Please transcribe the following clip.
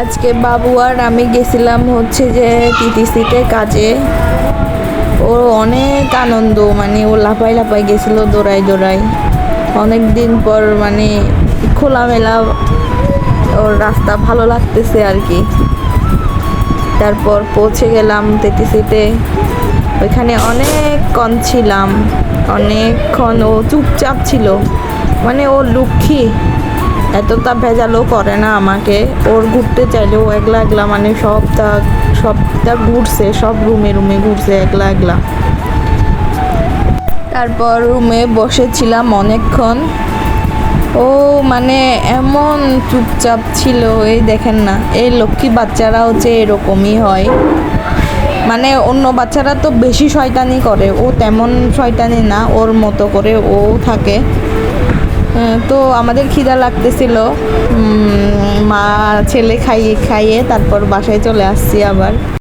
আজকে বাবু আর আমি গেছিলাম হচ্ছে যে টিটিসিতে কাজে। ও অনেক আনন্দ, মানে ও লাফাই লাফাই গেছিল দৌড়াই দৌড়াই। অনেক দিন পর মানে খোলামেলা ওর রাস্তা ভালো লাগতেছে আর কি। তারপর পৌঁছে গেলাম টিটিসিতে। ওইখানে অনেকক্ষণ ছিলাম, অনেকক্ষণ ও চুপচাপ ছিল, মানে ও লক্ষ্মী, এতটা ভেজালও করে না আমাকে। ওর ঘুরতে চাইলে ও একলা একলা মানে সবটা ঘুরছে, সব রুমে রুমে ঘুরছে একলা একলা। তারপর রুমে বসেছিলাম অনেকক্ষণ। ও মানে এমন চুপচাপ ছিল, এই দেখেন না, এই লক্ষ্মী বাচ্চারা হচ্ছে এরকমই হয়। মানে অন্য বাচ্চারা তো বেশি শয়তানি করে, ও তেমন শয়তানি না, ওর মতো করে ও থাকে। তো আমাদের খিদা লাগতেছিল, মা ছেলে খাইয়ে খাইয়ে তারপর বাসায় চলে আসছি আবার।